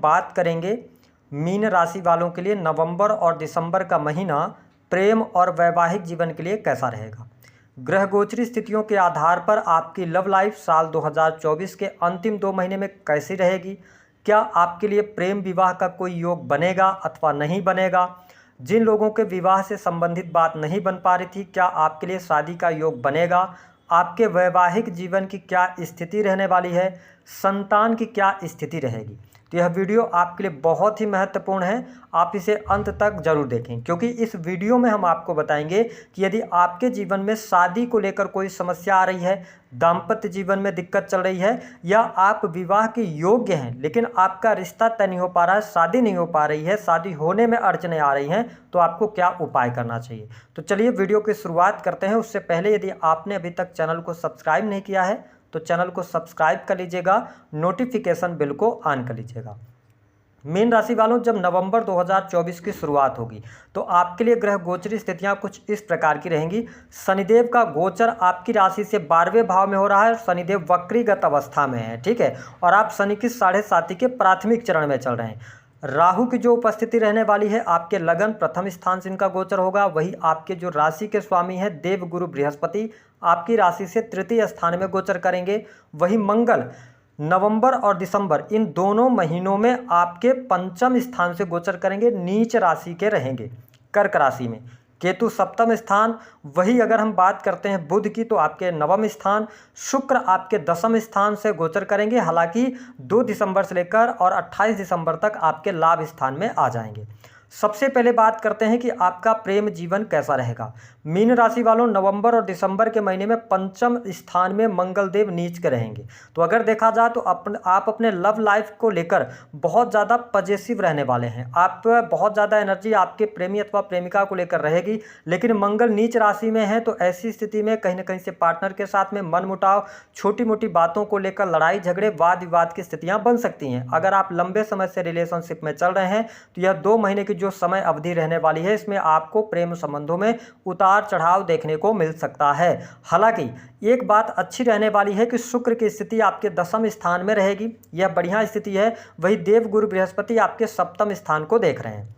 बात करेंगे मीन राशि वालों के लिए नवंबर और दिसंबर का महीना प्रेम और वैवाहिक जीवन के लिए कैसा रहेगा। ग्रह गोचरी स्थितियों के आधार पर आपकी लव लाइफ साल 2024 के अंतिम 2 महीने में कैसी रहेगी। क्या आपके लिए प्रेम विवाह का कोई योग बनेगा अथवा नहीं बनेगा। जिन लोगों के विवाह से संबंधित बात नहीं बन पा रही थी, क्या आपके लिए शादी का योग बनेगा। आपके वैवाहिक जीवन की क्या स्थिति रहने वाली है, संतान की क्या स्थिति रहेगी। तो यह वीडियो आपके लिए बहुत ही महत्वपूर्ण है, आप इसे अंत तक जरूर देखें, क्योंकि इस वीडियो में हम आपको बताएंगे कि यदि आपके जीवन में शादी को लेकर कोई समस्या आ रही है, दाम्पत्य जीवन में दिक्कत चल रही है, या आप विवाह के योग्य हैं लेकिन आपका रिश्ता तय नहीं हो पा रहा है, शादी नहीं हो पा रही है, शादी होने में अड़चने आ रही हैं, तो आपको क्या उपाय करना चाहिए। तो चलिए वीडियो की शुरुआत करते हैं। उससे पहले यदि आपने अभी तक चैनल को सब्सक्राइब नहीं किया है तो चैनल को सब्सक्राइब कर लीजिएगा, नोटिफिकेशन बिल को ऑन कर लीजिएगा। मीन राशि वालों, जब नवंबर 2024 की शुरुआत होगी तो आपके लिए ग्रह गोचरी स्थितियां कुछ इस प्रकार की रहेंगी। शनिदेव का गोचर आपकी राशि से 12वें भाव में हो रहा है। शनिदेव वक्रीगत अवस्था में है, ठीक है, और आप शनि की 7.5 के प्राथमिक चरण में चल रहे हैं। राहु की जो उपस्थिति रहने वाली है, आपके लगन प्रथम स्थान से इनका गोचर होगा। वही आपके जो राशि के स्वामी हैं देव गुरु बृहस्पति आपकी राशि से तृतीय स्थान में गोचर करेंगे। वही मंगल नवंबर और दिसंबर इन दोनों महीनों में आपके पंचम स्थान से गोचर करेंगे, नीच राशि के रहेंगे कर्क राशि में। केतु सप्तम स्थान, वही अगर हम बात करते हैं बुध की तो आपके नवम स्थान। शुक्र आपके दसम स्थान से गोचर करेंगे, हालांकि 2 दिसंबर से लेकर और 28 दिसंबर तक आपके लाभ स्थान में आ जाएंगे। सबसे पहले बात करते हैं कि आपका प्रेम जीवन कैसा रहेगा। मीन राशि वालों, नवंबर और दिसंबर के महीने में पंचम स्थान में मंगल देव नीच के रहेंगे। तो अगर देखा जाए तो आप अपने लव लाइफ को लेकर बहुत ज़्यादा पॉजिटिव रहने वाले हैं। आप बहुत ज़्यादा एनर्जी आपके प्रेमी अथवा प्रेमिका को लेकर रहेगी, लेकिन मंगल नीच राशि में है तो ऐसी स्थिति में कहीं ना कहीं से पार्टनर के साथ में मनमुटाव, छोटी मोटी बातों को लेकर लड़ाई झगड़े, वाद विवाद की स्थितियाँ बन सकती हैं। अगर आप लंबे समय से रिलेशनशिप में चल रहे हैं तो यह 2 महीने की जो समय अवधि रहने वाली है, इसमें आपको प्रेम संबंधों में उतार चढ़ाव देखने को मिल सकता है। हालांकि एक बात अच्छी रहने वाली है कि शुक्र की स्थिति आपके दसम स्थान में रहेगी, यह बढ़िया स्थिति है। वही देव गुरु बृहस्पति आपके सप्तम स्थान को देख रहे हैं।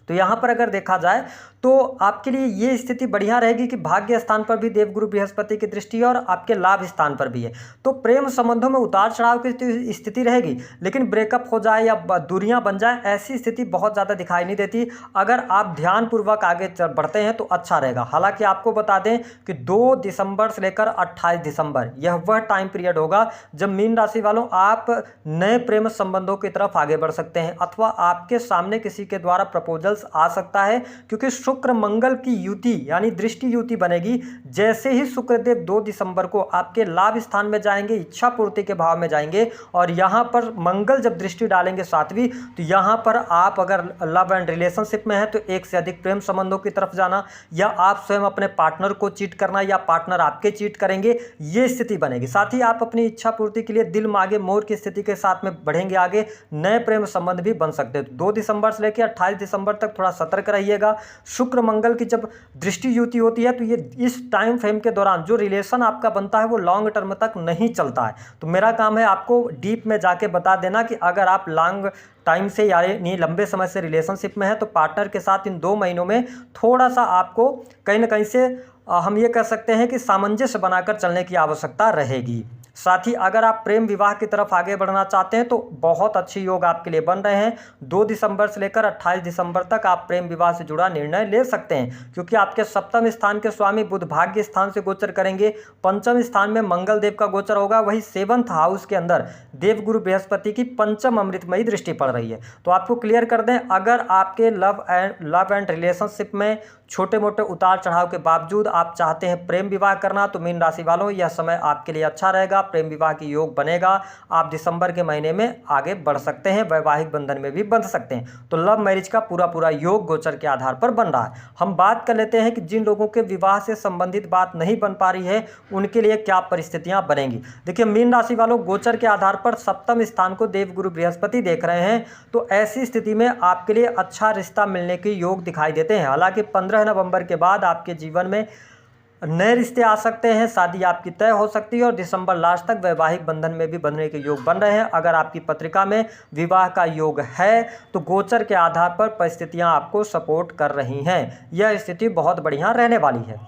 तो यहाँ पर अगर देखा जाए तो आपके लिए ये स्थिति बढ़िया रहेगी कि भाग्य स्थान पर भी देवगुरु बृहस्पति की दृष्टि है और आपके लाभ स्थान पर भी है। तो प्रेम संबंधों में उतार चढ़ाव की स्थिति रहेगी, लेकिन ब्रेकअप हो जाए या दूरियां बन जाए ऐसी स्थिति बहुत ज़्यादा दिखाई नहीं देती। अगर आप ध्यानपूर्वक आगे बढ़ते हैं तो अच्छा रहेगा। हालांकि आपको बता दें कि 2 दिसंबर से लेकर 28 दिसंबर यह वह टाइम पीरियड होगा जब मीन राशि वालों आप नए प्रेम संबंधों की तरफ आगे बढ़ सकते हैं, अथवा आपके सामने किसी के द्वारा प्रपोजल्स आ सकता है, क्योंकि शुक्र मंगल की युति यानी दृष्टि युति बनेगी। जैसे ही शुक्रदेव 2 दिसंबर को आपके लाभ स्थान में जाएंगे, इच्छा पूर्ति के भाव में जाएंगे, और यहां पर मंगल जब दृष्टि डालेंगे 7वीं, तो यहां पर आप अगर लव एंड रिलेशनशिप में है तो एक से अधिक प्रेम संबंधों की तरफ जाना, या आप स्वयं अपने पार्टनर को चीट करना या पार्टनर आपके चीट करेंगे, ये स्थिति बनेगी। साथ ही आप अपनी इच्छा पूर्ति के लिए दिल मांगे मोर की स्थिति के साथ में बढ़ेंगे आगे, नए प्रेम संबंध भी बन सकते हैं। 2 दिसंबर से लेकर 28 दिसंबर तक थोड़ा सतर्क रहिएगा। शुक्र मंगल की जब दृष्टि युति होती है तो ये इस टाइम फ्रेम के दौरान जो रिलेशन आपका बनता है वो लॉन्ग टर्म तक नहीं चलता है। तो मेरा काम है आपको डीप में जाके बता देना कि अगर आप लॉन्ग टाइम से यानी लंबे समय से रिलेशनशिप में है तो पार्टनर के साथ इन 2 महीनों में थोड़ा सा आपको कहीं ना कहीं से हम ये कह सकते हैं कि सामंजस्य बनाकर चलने की आवश्यकता रहेगी। साथ ही अगर आप प्रेम विवाह की तरफ आगे बढ़ना चाहते हैं तो बहुत अच्छे योग आपके लिए बन रहे हैं। 2 दिसंबर से लेकर 28 दिसंबर तक आप प्रेम विवाह से जुड़ा निर्णय ले सकते हैं, क्योंकि आपके सप्तम स्थान के स्वामी बुध भाग्य स्थान से गोचर करेंगे। पंचम स्थान में मंगल देव का गोचर होगा। वही 7th हाउस के अंदर देवगुरु बृहस्पति की पंचम अमृतमयी दृष्टि पड़ रही है। तो आपको क्लियर कर दें, अगर आपके लव एंड रिलेशनशिप में छोटे मोटे उतार चढ़ाव के बावजूद आप चाहते हैं प्रेम विवाह करना, तो मीन राशि वालों यह समय आपके लिए अच्छा रहेगा। प्रेम विवाह की योग बनेगा। आप दिसंबर के महीने में आगे बढ़ सकते हैं, वैवाहिक बंधन में भी बंध सकते हैं। तो लव मैरिज का पूरा योग गोचर के आधार पर बन रहा है। हम बात कर लेते हैं कि जिन लोगों के विवाह से संबंधित बात नहीं बन पा रही है उनके लिए क्या परिस्थितियां बनेंगी। देखिए मीन राशि वालों, गोचर के आधार पर सप्तम स्थान को देवगुरु बृहस्पति देख रहे हैं, तो ऐसी स्थिति में आपके लिए अच्छा रिश्ता मिलने के योग दिखाई देते हैं। हालांकि 15 नवंबर के बाद आपके जीवन में नए रिश्ते आ सकते हैं, शादी आपकी तय हो सकती है और दिसंबर लास्ट तक वैवाहिक बंधन में भी बंधने के योग बन रहे हैं। अगर आपकी पत्रिका में विवाह का योग है तो गोचर के आधार पर परिस्थितियां आपको सपोर्ट कर रही हैं। यह स्थिति बहुत बढ़िया रहने वाली है।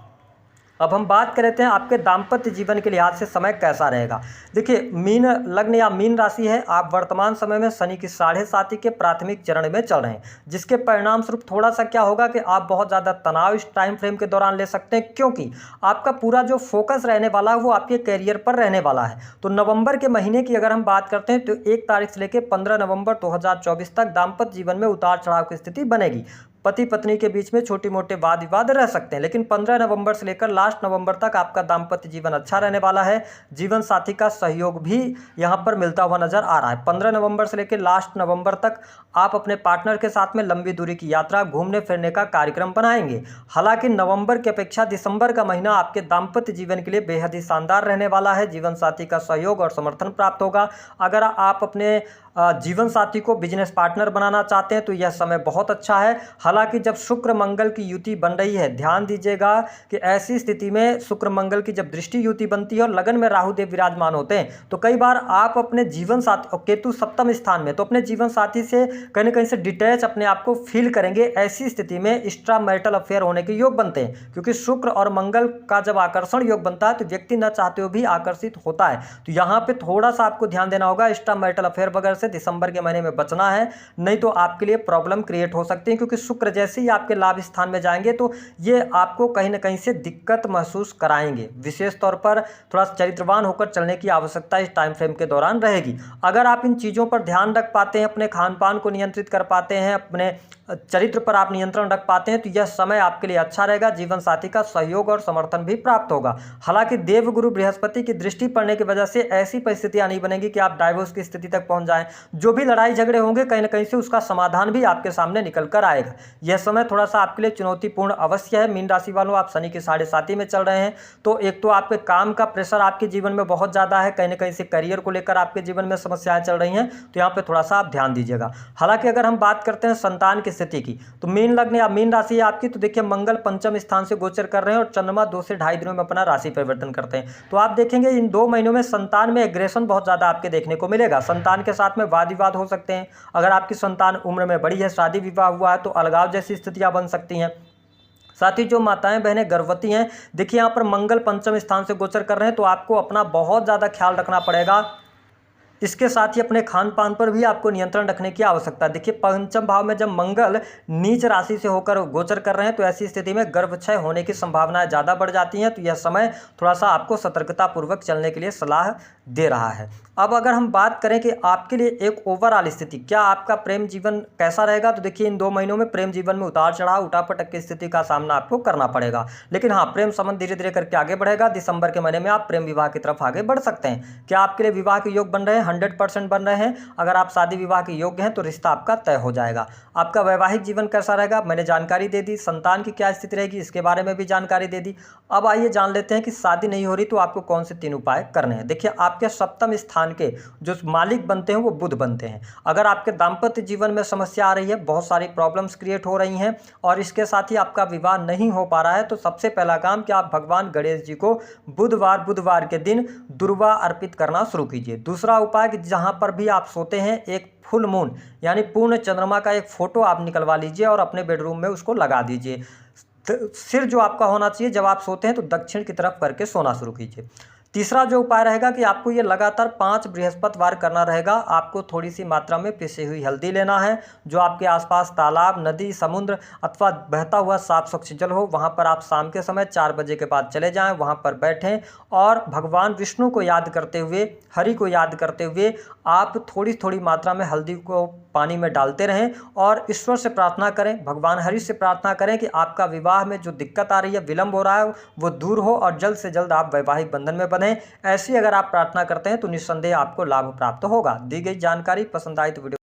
अब हम बात कर लेते हैं आपके दाम्पत्य जीवन के लिहाज से समय कैसा रहेगा। देखिए, मीन लग्न या मीन राशि है, आप वर्तमान समय में शनि की 7.5 के प्राथमिक चरण में चल रहे हैं, जिसके परिणाम स्वरूप थोड़ा सा क्या होगा कि आप बहुत ज़्यादा तनाव इस टाइम फ्रेम के दौरान ले सकते हैं, क्योंकि आपका पूरा जो फोकस रहने वाला है वो आपके कैरियर पर रहने वाला है। तो नवंबर के महीने की अगर हम बात करते हैं तो 1 तारीख से लेकर 15 नवंबर 2024 तक दाम्पत्य जीवन में उतार चढ़ाव की स्थिति बनेगी। पति पत्नी के बीच में छोटे मोटे वाद विवाद रह सकते हैं, लेकिन 15 नवंबर से लेकर लास्ट नवंबर तक आपका दाम्पत्य जीवन अच्छा रहने वाला है। जीवन साथी का सहयोग भी यहां पर मिलता हुआ नजर आ रहा है। 15 नवंबर से लेकर लास्ट नवंबर तक आप अपने पार्टनर के साथ में लंबी दूरी की यात्रा, घूमने फिरने का कार्यक्रम बनाएंगे। हालांकि नवंबर की अपेक्षा दिसंबर का महीना आपके दाम्पत्य जीवन के लिए बेहद ही शानदार रहने वाला है। जीवन साथी का सहयोग और समर्थन प्राप्त होगा। अगर आप अपने जीवन साथी को बिजनेस पार्टनर बनाना चाहते हैं तो यह समय बहुत अच्छा है। हालांकि जब शुक्र मंगल की युति बन रही है, ध्यान दीजिएगा कि ऐसी स्थिति में शुक्र मंगल की जब दृष्टि युति बनती है और लगन में राहु देव विराजमान होते हैं तो कई बार आप अपने जीवन साथी, और केतु सप्तम स्थान में, तो अपने जीवन साथी से कहीं ना कहीं से डिटैच अपने आप को फील करेंगे। ऐसी स्थिति में एक्स्ट्रा मैरिटल अफेयर होने के योग बनते हैं, क्योंकि शुक्र और मंगल का जब आकर्षण योग बनता है तो व्यक्ति न चाहते हुए भी आकर्षित होता है। तो यहाँ पे थोड़ा सा आपको ध्यान देना होगा, एक्स्ट्रा मैरिटल अफेयर वगैरह से दिसंबर के महीने में बचना है, नहीं तो आपके लिए प्रॉब्लम क्रिएट हो सकती है। क्योंकि शुक्र जैसे ही आपके लाभ स्थान में जाएंगे तो ये आपको कहीं ना कहीं से दिक्कत महसूस कराएंगे। विशेष तौर पर थोड़ा चरित्रवान होकर चलने की आवश्यकता इस टाइम फ्रेम के दौरान रहेगी। अगर आप इन चीज़ों पर ध्यान रख पाते हैं, अपने खान पान को नियंत्रित कर पाते हैं, अपने चरित्र पर आप नियंत्रण रख पाते हैं तो यह समय आपके लिए अच्छा रहेगा। जीवन साथी का सहयोग और समर्थन भी प्राप्त होगा। हालांकि देवगुरु बृहस्पति की दृष्टि पड़ने की वजह से ऐसी परिस्थितियां नहीं बनेगी कि आप डाइवोर्स की स्थिति तक पहुंच जाएं। जो भी लड़ाई झगड़े होंगे कहीं ना कहीं से उसका समाधान भी आपके सामने निकल कर आएगा। यह समय थोड़ा सा आपके लिए चुनौतीपूर्ण अवश्य है। मीन राशि वालों, आप शनि की 7.5 में चल रहे हैं, तो एक तो आपके काम का प्रेशर आपके जीवन में बहुत ज़्यादा है, कहीं ना कहीं से करियर को लेकर आपके जीवन में समस्याएं चल रही हैं, तो यहाँ पे थोड़ा सा आप ध्यान दीजिएगा। हालांकि अगर हम बात करते हैं संतान की स्थिति की, तो मीन लग्न या मीन राशि है आपकी, तो देखिए मंगल पंचम स्थान से गोचर कर रहे हैं और चंद्रमा 2 से 2.5 दिनों में अपना राशि परिवर्तन करते हैं। तो आप देखेंगे इन 2 महीनों में संतान में एग्रेशन बहुत ज़्यादा आपके देखने को मिलेगा। संतान के साथ में वाद विवाद हो सकते हैं। अगर आपकी संतान उम्र में बड़ी है, शादी विवाह हुआ है, तो अलगाव जैसी स्थितियां बन सकती हैं। साथ ही जो माताएं बहनें गर्भवती हैं, देखिए यहाँ पर मंगल पंचम स्थान से गोचर कर रहे हैं, तो आपको अपना बहुत ज़्यादा ख्याल रखना पड़ेगा। इसके साथ ही अपने खान पान पर भी आपको नियंत्रण रखने की आवश्यकता है। देखिए, पंचम भाव में जब मंगल नीच राशि से होकर गोचर कर रहे हैं तो ऐसी स्थिति में गर्भक्षय होने की संभावनाएं ज़्यादा बढ़ जाती हैं। तो यह समय थोड़ा सा आपको सतर्कतापूर्वक चलने के लिए सलाह दे रहा है। अब अगर हम बात करें कि आपके लिए एक ओवरऑल स्थिति, क्या आपका प्रेम जीवन कैसा रहेगा, तो देखिए इन 2 महीनों में प्रेम जीवन में उतार चढ़ाव, उठापटक की स्थिति का सामना आपको करना पड़ेगा। लेकिन हाँ, प्रेम संबंध धीरे धीरे करके आगे बढ़ेगा। दिसंबर के महीने में आप प्रेम विवाह की तरफ आगे बढ़ सकते हैं। क्या आपके लिए विवाह के योग बन रहे हैं? 100% बन रहे हैं। अगर आप शादी विवाह के योग्य हैं तो रिश्ता आपका तय हो जाएगा। आपका वैवाहिक जीवन कैसा रहेगा, मैंने जानकारी दे दी। संतान की क्या स्थिति रहेगी, इसके बारे में भी जानकारी दे दी। अब आइए जान लेते हैं कि शादी नहीं हो रही तो आपको कौन से 3 उपाय करने हैं। देखिए, आपके सप्तम स्थान के जो मालिक बनते हैं वो बुध बनते हैं। अगर आपके दाम्पत्य जीवन में समस्या आ रही है, बहुत सारी प्रॉब्लम्स क्रिएट हो रही हैं और इसके साथ ही आपका विवाह नहीं हो पा रहा है, तो सबसे पहला काम कि आप भगवान गणेश जी को बुधवार के दिन दुर्वा अर्पित करना शुरू कीजिए। दूसरा उपाय कि जहां पर भी आप सोते हैं एक फुल मून यानी पूर्ण चंद्रमा का एक फोटो आप निकलवा लीजिए और अपने बेडरूम में उसको लगा दीजिए। सिर जो आपका होना चाहिए जब आप सोते हैं तो दक्षिण की तरफ करके सोना शुरू कीजिए। तीसरा जो उपाय रहेगा कि आपको ये लगातार 5 बृहस्पतिवार करना रहेगा। आपको थोड़ी सी मात्रा में पिसी हुई हल्दी लेना है। जो आपके आसपास तालाब, नदी, समुद्र अथवा बहता हुआ साफ स्वच्छ जल हो, वहाँ पर आप शाम के समय 4 बजे के बाद चले जाएं, वहाँ पर बैठें और भगवान विष्णु को याद करते हुए, हरि को याद करते हुए आप थोड़ी थोड़ी मात्रा में हल्दी को पानी में डालते रहें और ईश्वर से प्रार्थना करें, भगवान हरि से प्रार्थना करें कि आपका विवाह में जो दिक्कत आ रही है, विलंब हो रहा है, वो दूर हो और जल्द से जल्द आप वैवाहिक बंधन में बने। ऐसी अगर आप प्रार्थना करते हैं तो निस्संदेह आपको लाभ प्राप्त होगा। दी गई जानकारी पसंद आई तो वीडियो